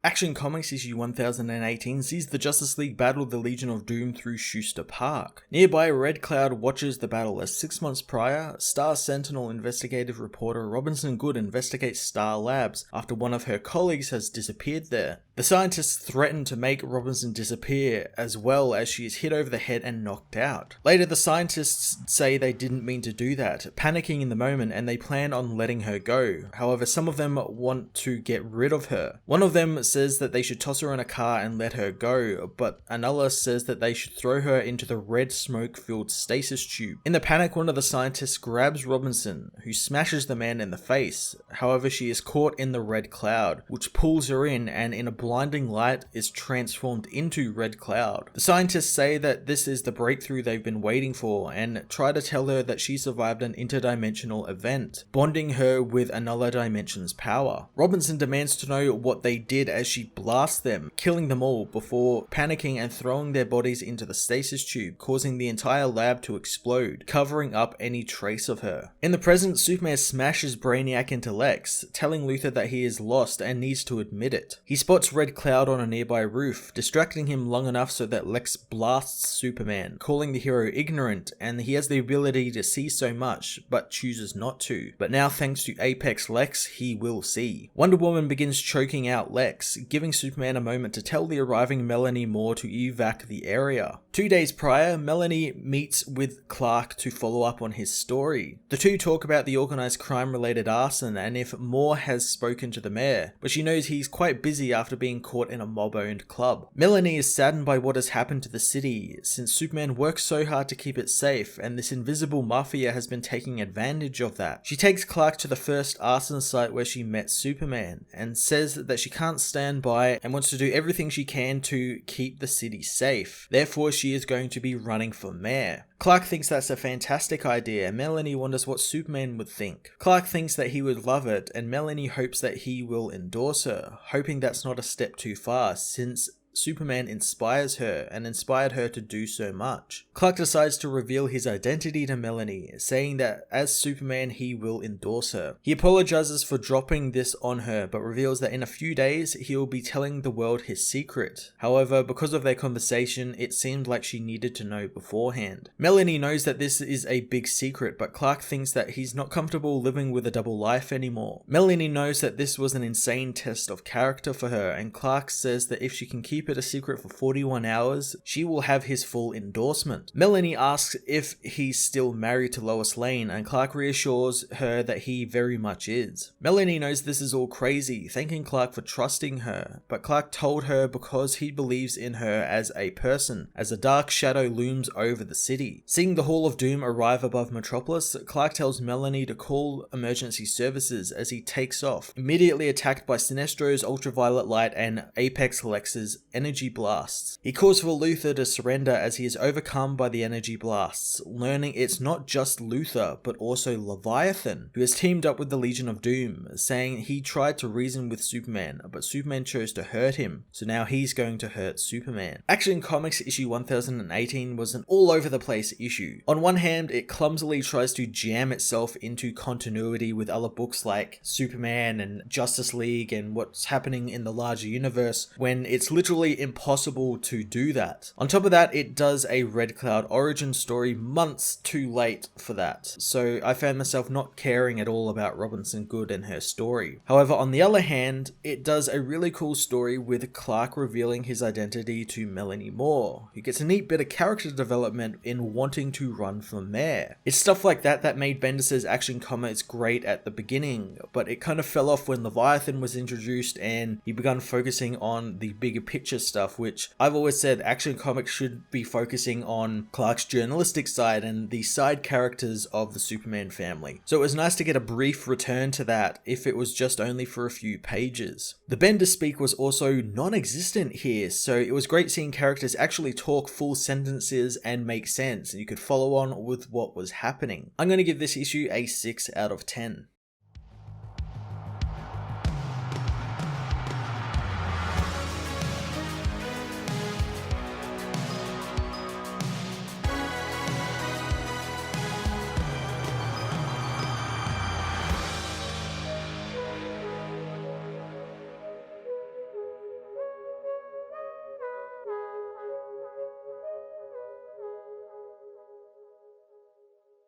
Action Comics issue 1018 sees the Justice League battle the Legion of Doom through Schuster Park. Nearby, Red Cloud watches the battle as 6 months prior, Star Sentinel investigative reporter Robinson Goode investigates Star Labs after one of her colleagues has disappeared there. The scientists threaten to make Robinson disappear, as well as she is hit over the head and knocked out. Later, the scientists say they didn't mean to do that, panicking in the moment, and they plan on letting her go. However, some of them want to get rid of her. One of them says that they should toss her in a car and let her go, but another says that they should throw her into the red smoke-filled stasis tube. In the panic, one of the scientists grabs Robinson, who smashes the man in the face. However, she is caught in the red cloud, which pulls her in and in a blinding light is transformed into Red Cloud. The scientists say that this is the breakthrough they've been waiting for and try to tell her that she survived an interdimensional event, bonding her with another dimension's power. Robinson demands to know what they did as she blasts them, killing them all before panicking and throwing their bodies into the stasis tube, causing the entire lab to explode, covering up any trace of her. In the present, Superman smashes Brainiac into Lex, telling Luthor that he is lost and needs to admit it. He spots Red Cloud on a nearby roof, distracting him long enough so that Lex blasts Superman, calling the hero ignorant, and he has the ability to see so much, but chooses not to. But now, thanks to Apex Lex, he will see. Wonder Woman begins choking out Lex, giving Superman a moment to tell the arriving Melanie Moore to evac the area. 2 days prior, Melanie meets with Clark to follow up on his story. The two talk about the organized crime-related arson and if Moore has spoken to the mayor, but she knows he's quite busy after being caught in a mob-owned club. Melanie is saddened by what has happened to the city, since Superman works so hard to keep it safe, and this invisible mafia has been taking advantage of that. She takes Clark to the first arson site where she met Superman, and says that she can't stand by and wants to do everything she can to keep the city safe. Therefore, she is going to be running for mayor. Clark thinks that's a fantastic idea, and Melanie wonders what Superman would think. Clark thinks that he would love it, and Melanie hopes that he will endorse her, hoping that's not a step too far, since Superman inspires her and inspired her to do so much. Clark decides to reveal his identity to Melanie, saying that as Superman he will endorse her. He apologizes for dropping this on her, but reveals that in a few days he will be telling the world his secret. However, because of their conversation, it seemed like she needed to know beforehand. Melanie knows that this is a big secret, but Clark thinks that he's not comfortable living with a double life anymore. Melanie knows that this was an insane test of character for her, and Clark says that if she can keep it a secret for 41 hours, she will have his full endorsement. Melanie asks if he's still married to Lois Lane, and Clark reassures her that he very much is. Melanie knows this is all crazy, thanking Clark for trusting her, but Clark told her because he believes in her as a person, as a dark shadow looms over the city. Seeing the Hall of Doom arrive above Metropolis, Clark tells Melanie to call emergency services as he takes off, immediately attacked by Sinestro's ultraviolet light and Apex Lex's energy blasts. He calls for Luthor to surrender as he is overcome by the energy blasts, learning it's not just Luthor, but also Leviathan, who has teamed up with the Legion of Doom, saying he tried to reason with Superman, but Superman chose to hurt him, so now he's going to hurt Superman. Action Comics issue 1018 was an all-over-the-place issue. On one hand, it clumsily tries to jam itself into continuity with other books like Superman and Justice League and what's happening in the larger universe, when it's literally impossible to do that. On top of that, it does a Red Cloud origin story months too late for that, so I found myself not caring at all about Robinson Goode and her story. However, on the other hand, it does a really cool story with Clark revealing his identity to Melanie Moore, who gets a neat bit of character development in wanting to run for mayor. It's stuff like that that made Bendis' Action Comics great at the beginning, but it kind of fell off when Leviathan was introduced and he began focusing on the bigger picture stuff, which I've always said Action Comics should be focusing on Clark's journalistic side and the side characters of the Superman family. So it was nice to get a brief return to that, if it was just only for a few pages. The Bender speak was also non-existent here, so it was great seeing characters actually talk full sentences and make sense, and you could follow on with what was happening. I'm going to give this issue a 6 out of 10.